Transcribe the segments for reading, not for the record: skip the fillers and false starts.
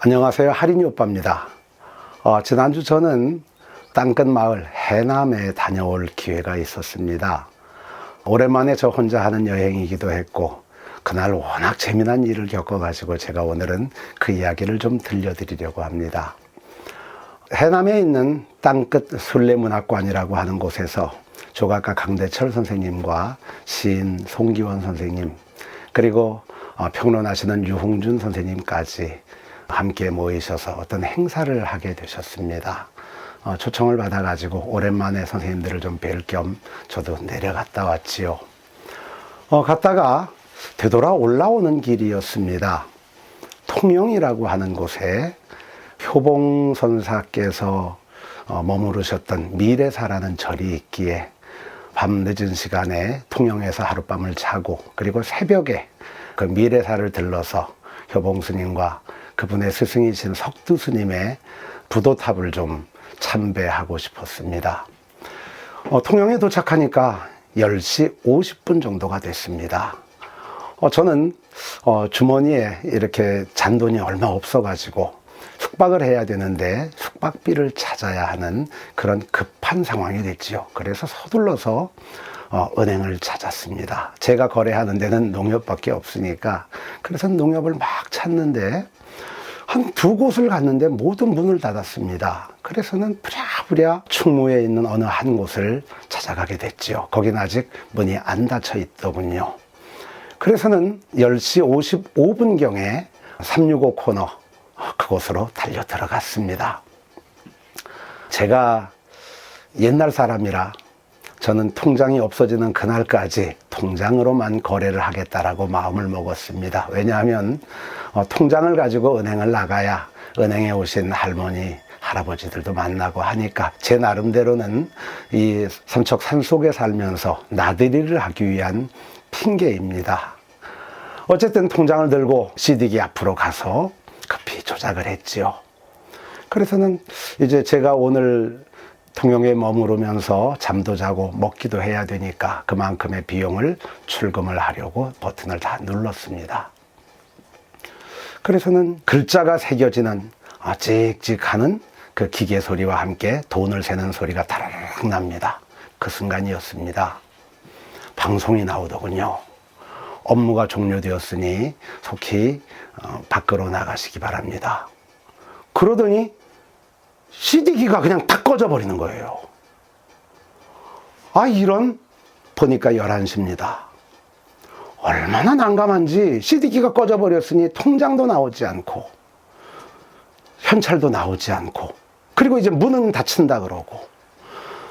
안녕하세요. 할인이 오빠입니다. 지난주 저는 땅끝 마을 해남에 다녀올 기회가 있었습니다. 오랜만에 저 혼자 하는 여행이기도 했고 그날 워낙 재미난 일을 겪어가지고 제가 오늘은 그 이야기를 좀 들려드리려고 합니다. 해남에 있는 땅끝 순례문학관이라고 하는 곳에서 조각가 강대철 선생님과 시인 송기원 선생님, 그리고 평론하시는 유홍준 선생님까지 함께 모이셔서 어떤 행사를 하게 되셨습니다. 초청을 받아가지고 오랜만에 선생님들을 좀 뵐 겸 저도 내려갔다 왔지요. 갔다가 되돌아 올라오는 길이었습니다. 통영이라고 하는 곳에 효봉 선사께서 머무르셨던 미래사라는 절이 있기에 밤 늦은 시간에 통영에서 하룻밤을 자고 그리고 새벽에 그 미래사를 들러서 효봉 스님과 그분의 스승이신 석두 스님의 부도탑을 좀 참배하고 싶었습니다. 통영에 도착하니까 10시 50분 정도가 됐습니다. 저는 주머니에 이렇게 잔돈이 얼마 없어가지고 숙박을 해야 되는데 숙박비를 찾아야 하는 그런 급한 상황이 됐지요. 그래서 서둘러서 은행을 찾았습니다. 제가 거래하는 데는 농협밖에 없으니까 그래서 농협을 막 찾는데 한 두 곳을 갔는데 모두 문을 닫았습니다. 그래서는 부랴부랴 충무에 있는 어느 한 곳을 찾아가게 됐죠. 거긴 아직 문이 안 닫혀 있더군요. 그래서는 10시 55분경에 365 코너 그곳으로 달려 들어갔습니다. 제가 옛날 사람이라 저는 통장이 없어지는 그날까지 통장으로만 거래를 하겠다라고 마음을 먹었습니다. 왜냐하면 통장을 가지고 은행을 나가야 은행에 오신 할머니, 할아버지들도 만나고 하니까 제 나름대로는 이 삼척 산속에 살면서 나들이를 하기 위한 핑계입니다. 어쨌든 통장을 들고 CD기 앞으로 가서 급히 조작을 했지요. 그래서는 이제 제가 오늘 통영에 머무르면서 잠도 자고 먹기도 해야 되니까 그만큼의 비용을 출금을 하려고 버튼을 다 눌렀습니다. 그래서는 글자가 새겨지는 찍찍하는 그 기계 소리와 함께 돈을 세는 소리가 다르륵 납니다. 그 순간이었습니다. 방송이 나오더군요. 업무가 종료되었으니 속히 밖으로 나가시기 바랍니다. 그러더니 CD기가 그냥 다 꺼져버리는 거예요. 이런, 보니까 11시입니다. 얼마나 난감한지 CD기가 꺼져버렸으니 통장도 나오지 않고 현찰도 나오지 않고 그리고 이제 문은 닫힌다 그러고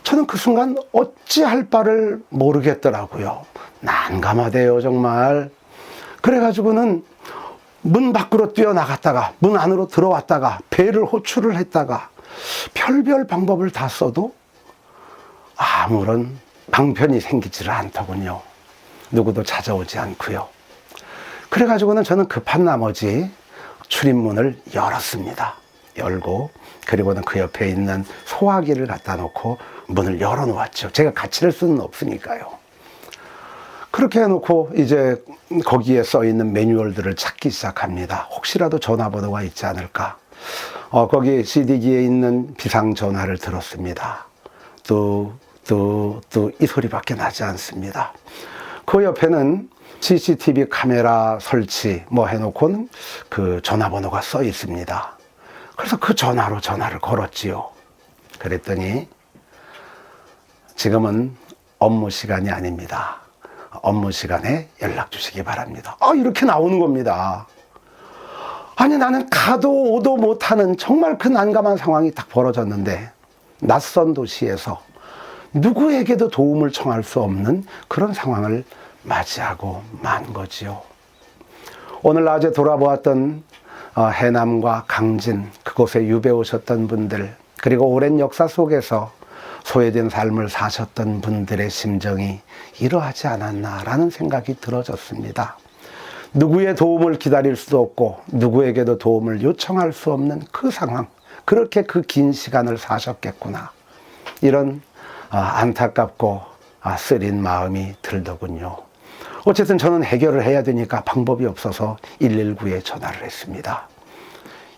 저는 그 순간 어찌할 바를 모르겠더라고요. 난감하대요 정말. 그래가지고는 문 밖으로 뛰어나갔다가 문 안으로 들어왔다가 배를 호출을 했다가 별별 방법을 다 써도 아무런 방편이 생기지를 않더군요. 누구도 찾아오지 않고요. 그래가지고는 저는 급한 나머지 출입문을 열었습니다. 열고 그리고는 그 옆에 있는 소화기를 갖다 놓고 문을 열어놓았죠. 제가 같이 할 수는 없으니까요. 그렇게 해놓고 이제 거기에 써있는 매뉴얼들을 찾기 시작합니다. 혹시라도 전화번호가 있지 않을까. 거기 CD기에 있는 비상전화를 들었습니다. 이 소리밖에 나지 않습니다. 그 옆에는 CCTV 카메라 설치 해놓고는 그 전화번호가 써 있습니다. 그래서 그 전화로 전화를 걸었지요. 그랬더니 지금은 업무 시간이 아닙니다. 업무 시간에 연락 주시기 바랍니다. 이렇게 나오는 겁니다. 아니 나는 가도 오도 못하는 정말 그 난감한 상황이 딱 벌어졌는데 낯선 도시에서 누구에게도 도움을 청할 수 없는 그런 상황을 맞이하고 만 거지요. 오늘 낮에 돌아보았던 해남과 강진 그곳에 유배 오셨던 분들 그리고 오랜 역사 속에서 소외된 삶을 사셨던 분들의 심정이 이러하지 않았나라는 생각이 들어졌습니다. 누구의 도움을 기다릴 수도 없고 누구에게도 도움을 요청할 수 없는 그 상황, 그렇게 그 긴 시간을 사셨겠구나, 이런 안타깝고 쓰린 마음이 들더군요. 어쨌든 저는 해결을 해야 되니까 방법이 없어서 119에 전화를 했습니다.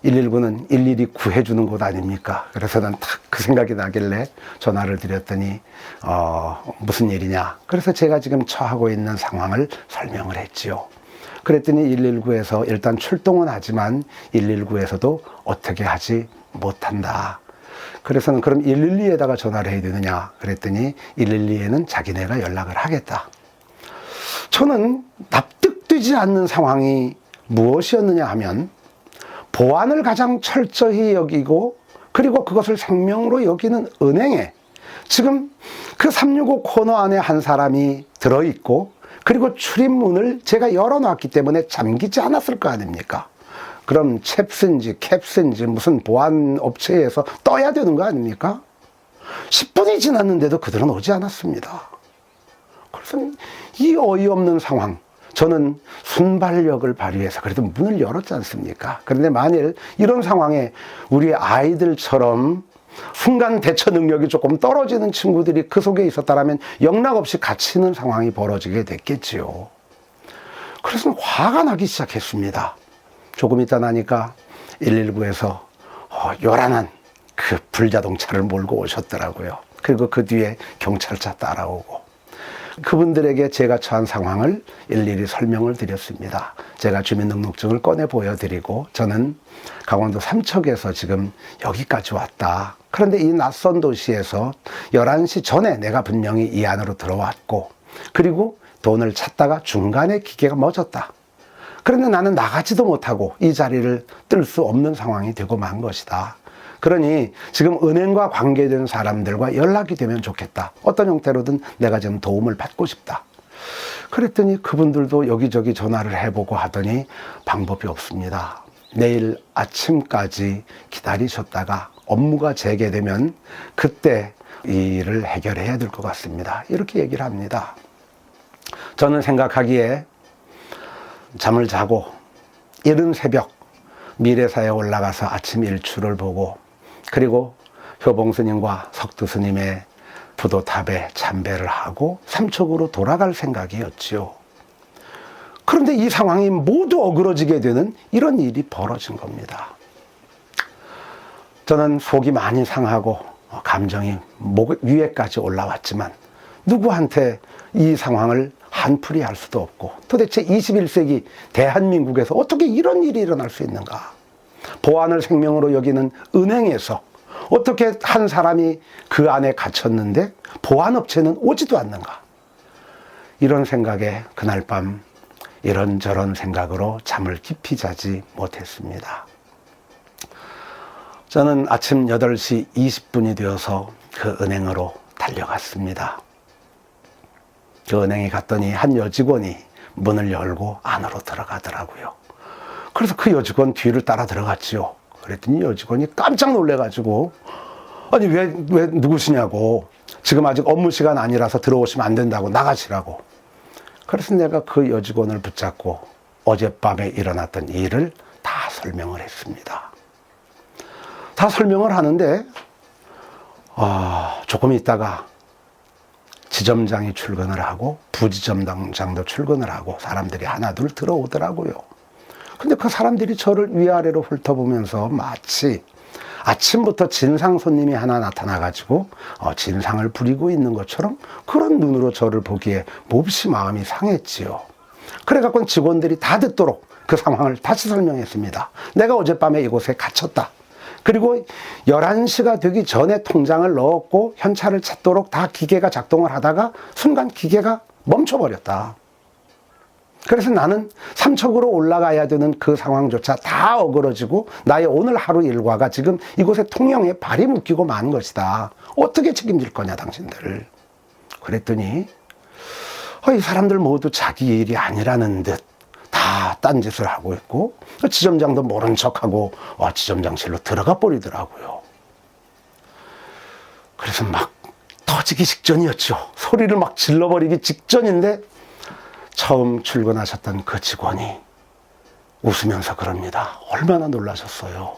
119는 일일이 구해주는 곳 아닙니까? 그래서 난 딱 그 생각이 나길래 전화를 드렸더니 무슨 일이냐? 그래서 제가 지금 처하고 있는 상황을 설명을 했지요. 그랬더니 119에서 일단 출동은 하지만 119에서도 어떻게 하지 못한다. 그래서는 그럼 112에다가 전화를 해야 되느냐? 그랬더니 112에는 자기네가 연락을 하겠다. 저는 납득되지 않는 상황이 무엇이었느냐 하면 보안을 가장 철저히 여기고 그리고 그것을 생명으로 여기는 은행에 지금 그 365 코너 안에 한 사람이 들어있고 그리고 출입문을 제가 열어놨기 때문에 잠기지 않았을 거 아닙니까? 그럼 챕스인지 캡스인지 무슨 보안 업체에서 떠야 되는 거 아닙니까? 10분이 지났는데도 그들은 오지 않았습니다. 그래서 이 어이없는 상황, 저는 순발력을 발휘해서 그래도 문을 열었지 않습니까? 그런데 만일 이런 상황에 우리 아이들처럼 순간 대처 능력이 조금 떨어지는 친구들이 그 속에 있었다면 영락없이 갇히는 상황이 벌어지게 됐겠지요. 그래서 화가 나기 시작했습니다. 조금 있다 나니까 119에서 요란한 그 불자동차를 몰고 오셨더라고요. 그리고 그 뒤에 경찰차 따라오고 그분들에게 제가 처한 상황을 일일이 설명을 드렸습니다. 제가 주민등록증을 꺼내 보여드리고 저는 강원도 삼척에서 지금 여기까지 왔다. 그런데 이 낯선 도시에서 11시 전에 내가 분명히 이 안으로 들어왔고 그리고 돈을 찾다가 중간에 기계가 멎었다. 그런데 나는 나가지도 못하고 이 자리를 뜰 수 없는 상황이 되고 만 것이다. 그러니 지금 은행과 관계된 사람들과 연락이 되면 좋겠다. 어떤 형태로든 내가 지금 도움을 받고 싶다. 그랬더니 그분들도 여기저기 전화를 해보고 하더니 방법이 없습니다. 내일 아침까지 기다리셨다가 업무가 재개되면 그때 이 일을 해결해야 될 것 같습니다. 이렇게 얘기를 합니다. 저는 생각하기에 잠을 자고 이른 새벽 미래사에 올라가서 아침 일출을 보고 그리고 효봉스님과 석두스님의 부도탑에 참배를 하고 삼척으로 돌아갈 생각이었지요. 그런데 이 상황이 모두 어그러지게 되는 이런 일이 벌어진 겁니다. 저는 속이 많이 상하고 감정이 목 위에까지 올라왔지만 누구한테 이 상황을 한풀이 할 수도 없고 도대체 21세기 대한민국에서 어떻게 이런 일이 일어날 수 있는가? 보안을 생명으로 여기는 은행에서 어떻게 한 사람이 그 안에 갇혔는데 보안업체는 오지도 않는가? 이런 생각에 그날 밤 이런저런 생각으로 잠을 깊이 자지 못했습니다. 저는 아침 8시 20분이 되어서 그 은행으로 달려갔습니다. 그 은행에 갔더니 한 여직원이 문을 열고 안으로 들어가더라고요. 그래서 그 여직원 뒤를 따라 들어갔지요. 그랬더니 여직원이 깜짝 놀래가지고 아니 왜 누구시냐고 지금 아직 업무 시간 아니라서 들어오시면 안 된다고 나가시라고. 그래서 내가 그 여직원을 붙잡고 어젯밤에 일어났던 일을 다 설명을 했습니다. 다 설명을 하는데 조금 있다가 지점장이 출근을 하고 부지점장도 출근을 하고 사람들이 하나둘 들어오더라고요. 근데 그 사람들이 저를 위아래로 훑어보면서 마치 아침부터 진상 손님이 하나 나타나가지고 진상을 부리고 있는 것처럼 그런 눈으로 저를 보기에 몹시 마음이 상했지요. 그래갖고 직원들이 다 듣도록 그 상황을 다시 설명했습니다. 내가 어젯밤에 이곳에 갇혔다. 그리고 11시가 되기 전에 통장을 넣었고 현찰을 찾도록 다 기계가 작동을 하다가 순간 기계가 멈춰버렸다. 그래서 나는 삼척으로 올라가야 되는 그 상황조차 다 어그러지고 나의 오늘 하루 일과가 지금 이곳에 통영에 발이 묶이고 만 것이다. 어떻게 책임질 거냐 당신들. 그랬더니 이 사람들 모두 자기 일이 아니라는 듯 다 딴짓을 하고 있고 지점장도 모른 척하고 지점장실로 들어가 버리더라고요. 그래서 막 터지기 직전이었죠. 소리를 막 질러버리기 직전인데 처음 출근하셨던 그 직원이 웃으면서 그럽니다. 얼마나 놀라셨어요.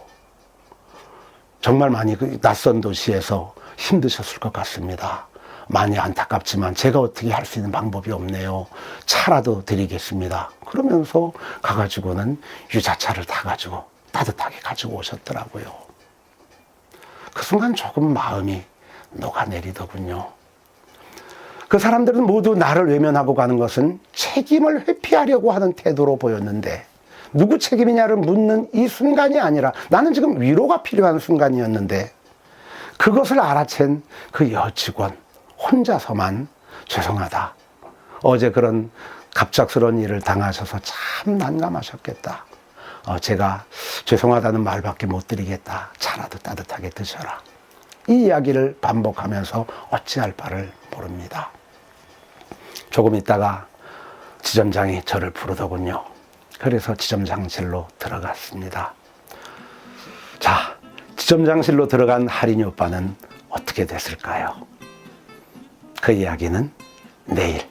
정말 많이 그 낯선 도시에서 힘드셨을 것 같습니다. 많이 안타깝지만 제가 어떻게 할 수 있는 방법이 없네요. 차라도 드리겠습니다. 그러면서 가가지고는 유자차를 타가지고 따뜻하게 가지고 오셨더라고요. 그 순간 조금 마음이 녹아내리더군요. 그 사람들은 모두 나를 외면하고 가는 것은 책임을 회피하려고 하는 태도로 보였는데, 누구 책임이냐를 묻는 이 순간이 아니라 나는 지금 위로가 필요한 순간이었는데, 그것을 알아챈 그 여직원 혼자서만 죄송하다, 어제 그런 갑작스러운 일을 당하셔서 참 난감하셨겠다, 제가 죄송하다는 말밖에 못 드리겠다, 차라도 따뜻하게 드셔라, 이 이야기를 반복하면서 어찌할 바를 모릅니다. 조금 있다가 지점장이 저를 부르더군요. 그래서 지점장실로 들어갔습니다. 자, 지점장실로 들어간 할인이 오빠는 어떻게 됐을까요? 그 이야기는 내일